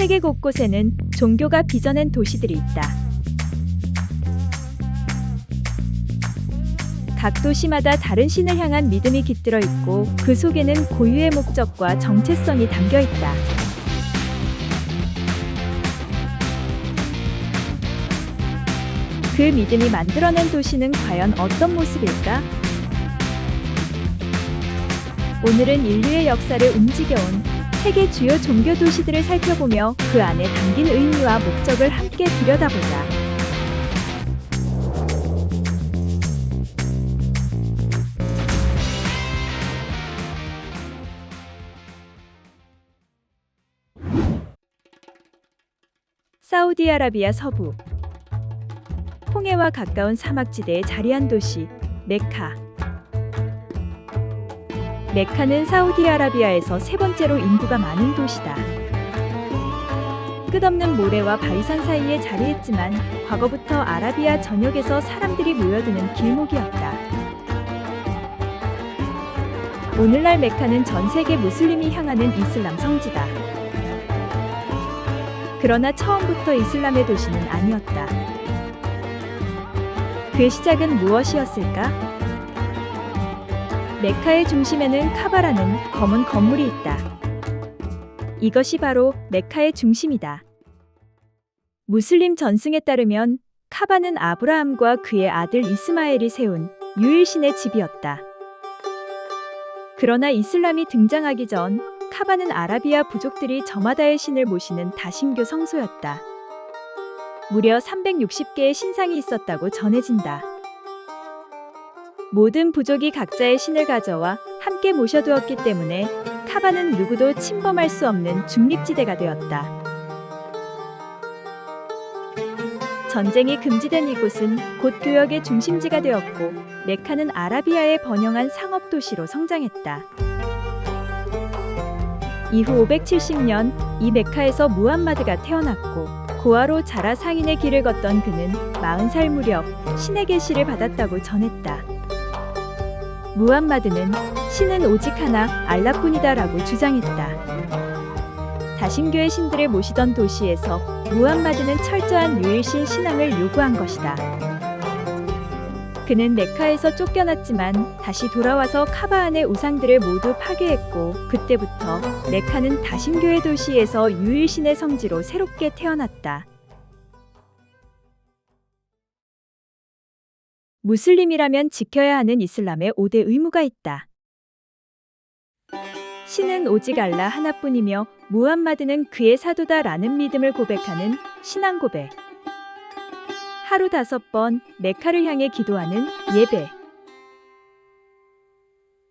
세계 곳곳에는 종교가 빚어낸 도시들이 있다. 각 도시마다 다른 신을 향한 믿음이 깃들어 있고 그 속에는 고유의 목적과 정체성이 담겨 있다. 그 믿음이 만들어낸 도시는 과연 어떤 모습일까? 오늘은 인류의 역사를 움직여온 세계 주요 종교 도시들을 살펴보며 그 안에 담긴 의미와 목적을 함께 들여다보자. 사우디아라비아 서부 홍해와 가까운 사막지대에 자리한 도시 메카. 메카는 사우디아라비아에서 세 번째로 인구가 많은 도시다. 끝없는 모래와 바위산 사이에 자리했지만 과거부터 아라비아 전역에서 사람들이 모여드는 길목이었다. 오늘날 메카는 전 세계 무슬림이 향하는 이슬람 성지다. 그러나 처음부터 이슬람의 도시는 아니었다. 그 시작은 무엇이었을까? 메카의 중심에는 카바라는 검은 건물이 있다. 이것이 바로 메카의 중심이다. 무슬림 전승에 따르면 카바는 아브라함과 그의 아들 이스마엘이 세운 유일신의 집이었다. 그러나 이슬람이 등장하기 전 카바는 아라비아 부족들이 저마다의 신을 모시는 다신교 성소였다. 무려 360개의 신상이 있었다고 전해진다. 모든 부족이 각자의 신을 가져와 함께 모셔두었기 때문에 카바는 누구도 침범할 수 없는 중립지대가 되었다. 전쟁이 금지된 이곳은 곧 교역의 중심지가 되었고 메카는 아라비아의 번영한 상업도시로 성장했다. 이후 570년 이 메카에서 무함마드가 태어났고 고아로 자라 상인의 길을 걷던 그는 40살 무렵 신의 계시를 받았다고 전했다. 무함마드는 신은 오직 하나 알라뿐이다라고 주장했다. 다신교의 신들을 모시던 도시에서 무함마드는 철저한 유일신 신앙을 요구한 것이다. 그는 메카에서 쫓겨났지만 다시 돌아와서 카바 안의 우상들을 모두 파괴했고 그때부터 메카는 다신교의 도시에서 유일신의 성지로 새롭게 태어났다. 무슬림이라면 지켜야 하는 이슬람의 5대 의무가 있다. 신은 오직 알라 하나뿐이며 무함마드는 그의 사도다라는 믿음을 고백하는 신앙 고백. 하루 5번 메카를 향해 기도하는 예배.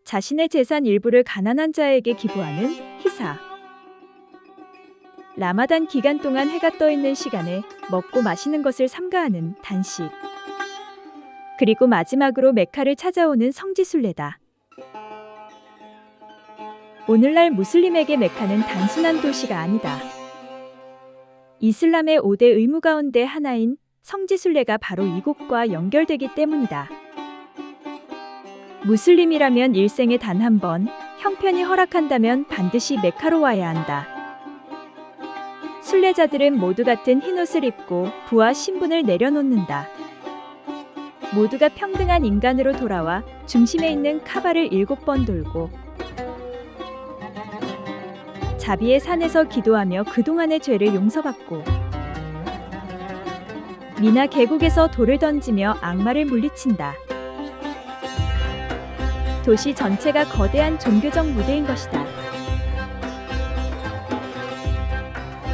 자신의 재산 일부를 가난한 자에게 기부하는 희사. 라마단 기간 동안 해가 떠 있는 시간에 먹고 마시는 것을 삼가하는 단식. 그리고 마지막으로 메카를 찾아오는 성지순례다. 오늘날 무슬림에게 메카는 단순한 도시가 아니다. 이슬람의 5대 의무 가운데 하나인 성지순례가 바로 이곳과 연결되기 때문이다. 무슬림이라면 일생에 단 한 번, 형편이 허락한다면 반드시 메카로 와야 한다. 순례자들은 모두 같은 흰옷을 입고 부와 신분을 내려놓는다. 모두가 평등한 인간으로 돌아와 중심에 있는 카바를 7번 돌고 자비의 산에서 기도하며 그동안의 죄를 용서받고 미나 계곡에서 돌을 던지며 악마를 물리친다. 도시 전체가 거대한 종교적 무대인 것이다.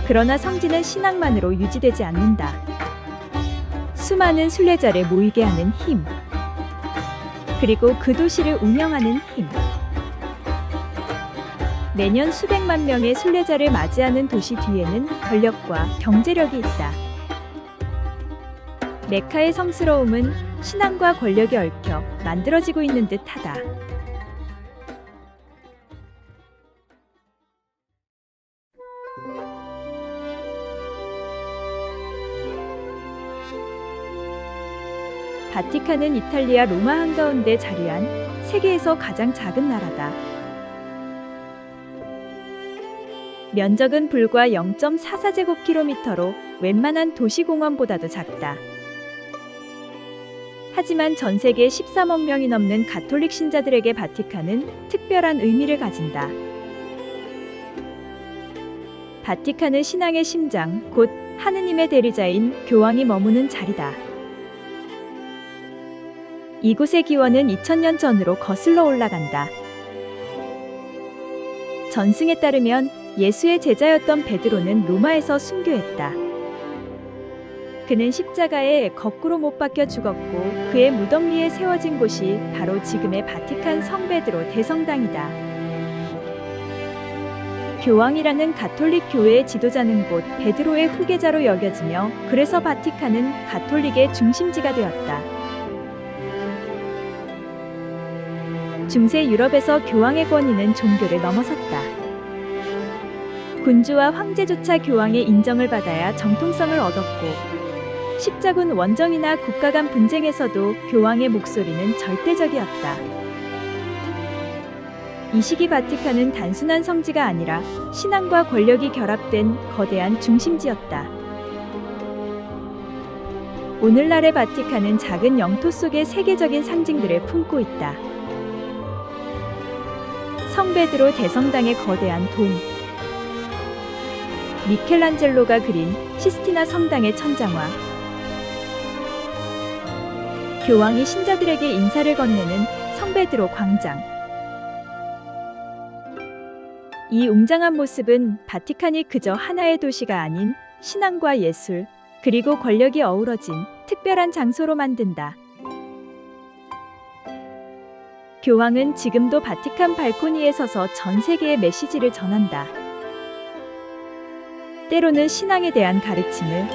그러나 성지는 신앙만으로 유지되지 않는다. 수많은 순례자를 모이게 하는 힘, 그리고 그 도시를 운영하는 힘. 매년 수백만 명의 순례자를 맞이하는 도시 뒤에는 권력과 경제력이 있다. 메카의 성스러움은 신앙과 권력이 얽혀 만들어지고 있는 듯하다. 바티칸은 이탈리아 로마 한가운데 자리한 세계에서 가장 작은 나라다. 면적은 불과 0.44제곱킬로미터로 웬만한 도시공원보다도 작다. 하지만 전 세계 13억 명이 넘는 가톨릭 신자들에게 바티칸은 특별한 의미를 가진다. 바티칸은 신앙의 심장, 곧 하느님의 대리자인 교황이 머무는 자리다. 이곳의 기원은 2000년 전으로 거슬러 올라간다. 전승에 따르면 예수의 제자였던 베드로는 로마에서 순교했다. 그는 십자가에 거꾸로 못 박혀 죽었고 그의 무덤 위에 세워진 곳이 바로 지금의 바티칸 성베드로 대성당이다. 교황이라는 가톨릭 교회의 지도자는 곧 베드로의 후계자로 여겨지며 그래서 바티칸은 가톨릭의 중심지가 되었다. 중세 유럽에서 교황의 권위는 종교를 넘어섰다. 군주와 황제조차 교황의 인정을 받아야 정통성을 얻었고 십자군 원정이나 국가 간 분쟁에서도 교황의 목소리는 절대적이었다. 이 시기 바티칸은 단순한 성지가 아니라 신앙과 권력이 결합된 거대한 중심지였다. 오늘날의 바티칸은 작은 영토 속에 세계적인 상징들을 품고 있다. 성베드로 대성당의 거대한 돔, 미켈란젤로가 그린 시스티나 성당의 천장화, 교황이 신자들에게 인사를 건네는 성베드로 광장. 이 웅장한 모습은 바티칸이 그저 하나의 도시가 아닌 신앙과 예술, 그리고 권력이 어우러진 특별한 장소로 만든다. 교황은 지금도 바티칸 발코니에 서서 전 세계에 메시지를 전한다. 때로는 신앙에 대한 가르침을,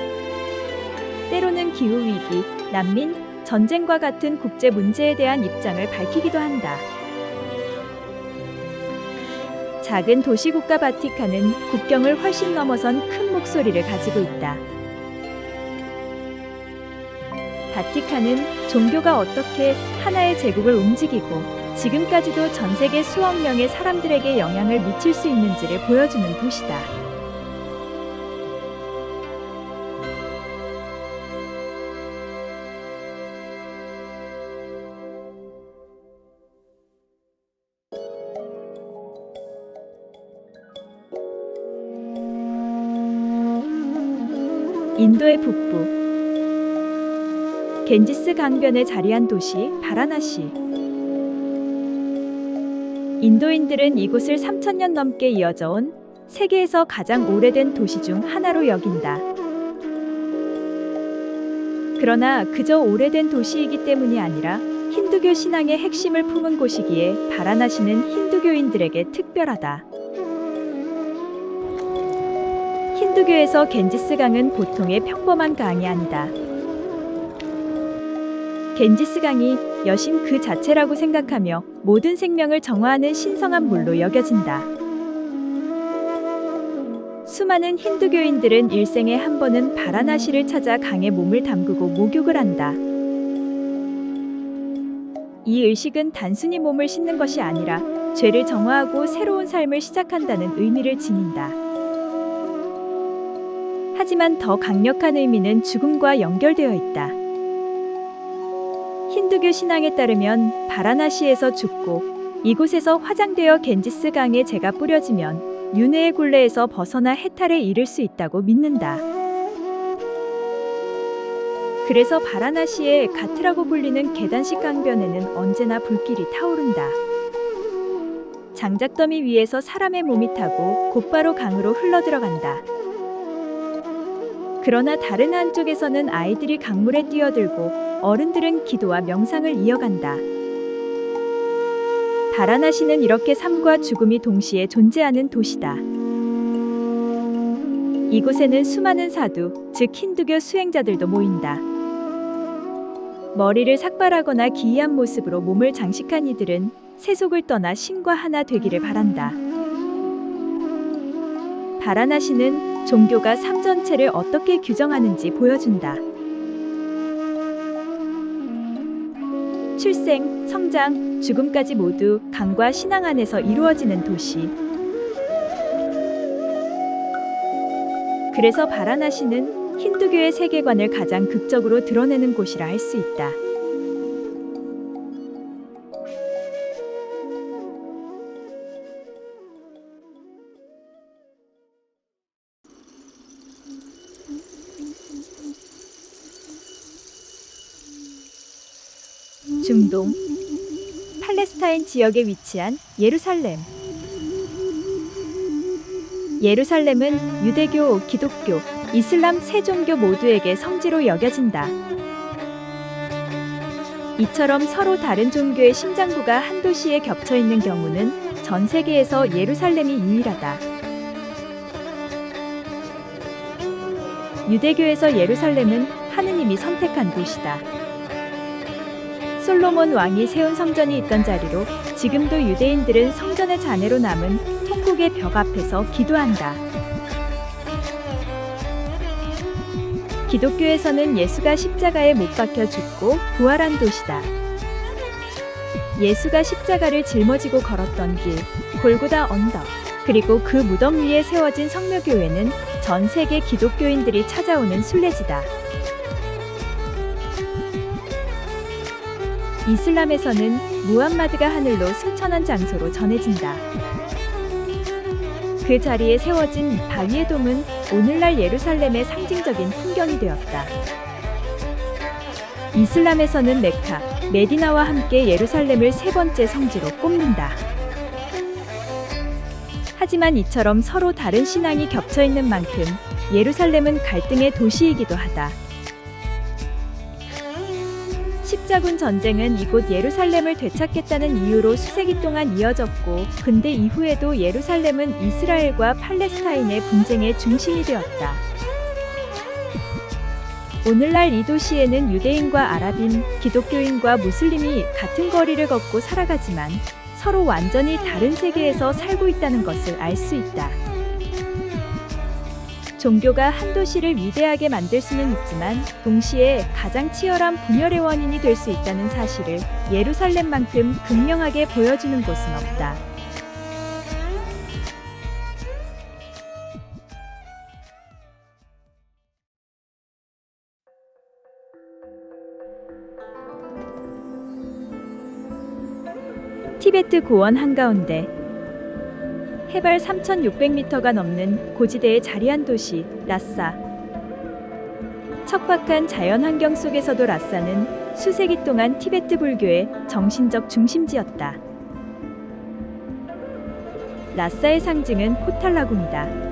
때로는 기후위기, 난민, 전쟁과 같은 국제 문제에 대한 입장을 밝히기도 한다. 작은 도시국가 바티칸은 국경을 훨씬 넘어선 큰 목소리를 가지고 있다. 바티칸은 종교가 어떻게 하나의 제국을 움직이고 지금까지도 전 세계 수억 명의 사람들에게 영향을 미칠 수 있는지를 보여주는 도시다. 인도의 북부 겐지스 강변에 자리한 도시 바라나시. 인도인들은 이곳을 3000년 넘게 이어져 온 세계에서 가장 오래된 도시 중 하나로 여긴다. 그러나 그저 오래된 도시이기 때문이 아니라 힌두교 신앙의 핵심을 품은 곳이기에 바라나시는 힌두교인들에게 특별하다. 힌두교에서 겐지스 강은 보통의 평범한 강이 아니다. 겐지스 강이 여신 그 자체라고 생각하며 모든 생명을 정화하는 신성한 물로 여겨진다. 수많은 힌두교인들은 일생에 한 번은 바라나시를 찾아 강에 몸을 담그고 목욕을 한다. 이 의식은 단순히 몸을 씻는 것이 아니라 죄를 정화하고 새로운 삶을 시작한다는 의미를 지닌다. 하지만 더 강력한 의미는 죽음과 연결되어 있다. 힌두교 신앙에 따르면 바라나시에서 죽고 이곳에서 화장되어 겐지스 강에 재가 뿌려지면 윤회의 굴레에서 벗어나 해탈에 이를 수 있다고 믿는다. 그래서 바라나시의 가트라고 불리는 계단식 강변에는 언제나 불길이 타오른다. 장작더미 위에서 사람의 몸이 타고 곧바로 강으로 흘러들어간다. 그러나 다른 한쪽에서는 아이들이 강물에 뛰어들고 어른들은 기도와 명상을 이어간다. 바라나시는 이렇게 삶과 죽음이 동시에 존재하는 도시다. 이곳에는 수많은 사두, 즉 힌두교 수행자들도 모인다. 머리를 삭발하거나 기이한 모습으로 몸을 장식한 이들은 세속을 떠나 신과 하나 되기를 바란다. 바라나시는 종교가 삶 전체를 어떻게 규정하는지 보여준다. 출생, 성장, 죽음까지 모두 강과 신앙 안에서 이루어지는 도시. 그래서 바라나시는 힌두교의 세계관을 가장 극적으로 드러내는 곳이라 할 수 있다. 중동, 팔레스타인 지역에 위치한 예루살렘. 예루살렘은 유대교, 기독교, 이슬람 세 종교 모두에게 성지로 여겨진다. 이처럼 서로 다른 종교의 심장부가 한 도시에 겹쳐 있는 경우는 전 세계에서 예루살렘이 유일하다. 유대교에서 예루살렘은 하느님이 선택한 곳이다. 솔로몬 왕이 세운 성전이 있던 자리로 지금도 유대인들은 성전의 잔해로 남은 통곡의 벽 앞에서 기도한다. 기독교에서는 예수가 십자가에 못 박혀 죽고 부활한 도시다. 예수가 십자가를 짊어지고 걸었던 길, 골고다 언덕, 그리고 그 무덤 위에 세워진 성묘교회는 전 세계 기독교인들이 찾아오는 순례지다. 이슬람에서는 무함마드가 하늘로 승천한 장소로 전해진다. 그 자리에 세워진 바위의 돔은 오늘날 예루살렘의 상징적인 풍경이 되었다. 이슬람에서는 메카, 메디나와 함께 예루살렘을 세 번째 성지로 꼽는다. 하지만 이처럼 서로 다른 신앙이 겹쳐 있는 만큼 예루살렘은 갈등의 도시이기도 하다. 십자군 전쟁은 이곳 예루살렘을 되찾겠다는 이유로 수세기 동안 이어졌고, 근대 이후에도 예루살렘은 이스라엘과 팔레스타인의 분쟁의 중심이 되었다. 오늘날 이 도시에는 유대인과 아랍인, 기독교인과 무슬림이 같은 거리를 걷고 살아가지만 서로 완전히 다른 세계에서 살고 있다는 것을 알 수 있다. 종교가 한 도시를 위대하게 만들 수는 있지만 동시에 가장 치열한 분열의 원인이 될 수 있다는 사실을 예루살렘만큼 극명하게 보여주는 곳은 없다. 티베트 고원 한가운데 해발 3,600m가 넘는 고지대에 자리한 도시 라싸. 척박한 자연 환경 속에서도 라싸는 수세기 동안 티베트 불교의 정신적 중심지였다. 라싸의 상징은 포탈라궁이다.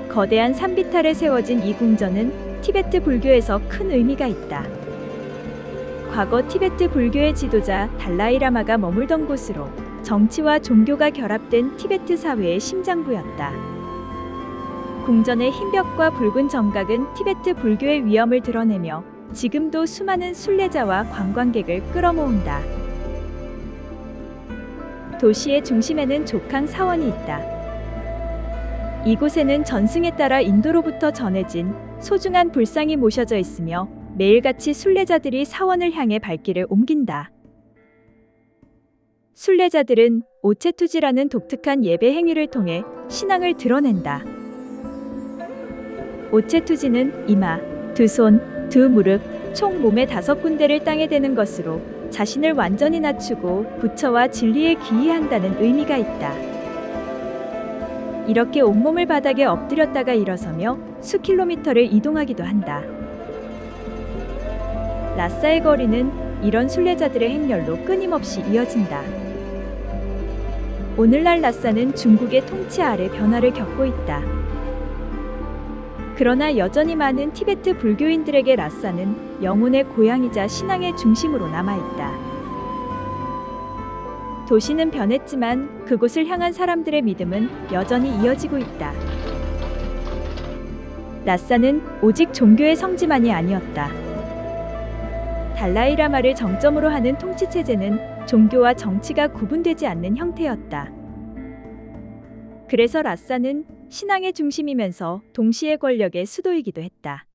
거대한 산비탈에 세워진 이 궁전은 티베트 불교에서 큰 의미가 있다. 과거 티베트 불교의 지도자 달라이라마가 머물던 곳으로 정치와 종교가 결합된 티베트 사회의 심장부였다. 궁전의 흰 벽과 붉은 정각은 티베트 불교의 위엄을 드러내며 지금도 수많은 순례자와 관광객을 끌어모은다. 도시의 중심에는 족항 사원이 있다. 이곳에는 전승에 따라 인도로부터 전해진 소중한 불상이 모셔져 있으며 매일같이 순례자들이 사원을 향해 발길을 옮긴다. 순례자들은 오체투지라는 독특한 예배 행위를 통해 신앙을 드러낸다. 오체투지는 이마, 두 손, 두 무릎, 총 몸의 5군데를 땅에 대는 것으로 자신을 완전히 낮추고 부처와 진리에 귀의한다는 의미가 있다. 이렇게 온몸을 바닥에 엎드렸다가 일어서며 수킬로미터를 이동하기도 한다. 라싸의 거리는 이런 순례자들의 행렬로 끊임없이 이어진다. 오늘날 라싸는 중국의 통치 아래 변화를 겪고 있다. 그러나 여전히 많은 티베트 불교인들에게 라싸는 영혼의 고향이자 신앙의 중심으로 남아있다. 도시는 변했지만 그곳을 향한 사람들의 믿음은 여전히 이어지고 있다. 라싸는 오직 종교의 성지만이 아니었다. 달라이라마를 정점으로 하는 통치체제는 종교와 정치가 구분되지 않는 형태였다. 그래서 라싸는 신앙의 중심이면서 동시에 권력의 수도이기도 했다.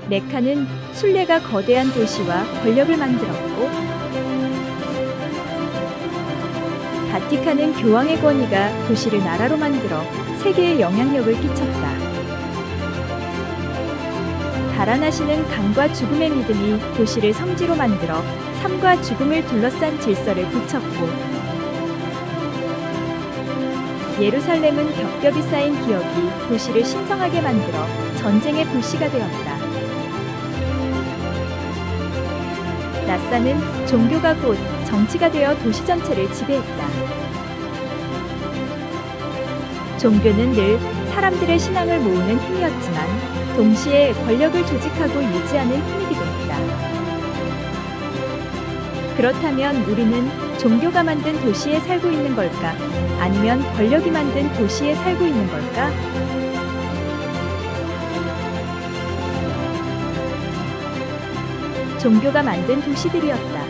메카는 순례가 거대한 도시와 권력을 만들었고, 바티칸은 교황의 권위가 도시를 나라로 만들어 세계에 영향력을 끼쳤다. 바라나시는 강과 죽음의 믿음이 도시를 성지로 만들어 삶과 죽음을 둘러싼 질서를 굳혔고, 예루살렘은 겹겹이 쌓인 기억이 도시를 신성하게 만들어 전쟁의 불씨가 되었다. 낫사는 종교가 곧 정치가 되어 도시 전체를 지배했다. 종교는 늘 사람들의 신앙을 모으는 힘이었지만 동시에 권력을 조직하고 유지하는 힘이기도 했다. 그렇다면 우리는 종교가 만든 도시에 살고 있는 걸까? 아니면 권력이 만든 도시에 살고 있는 걸까? 종교가 만든 도시들이었다.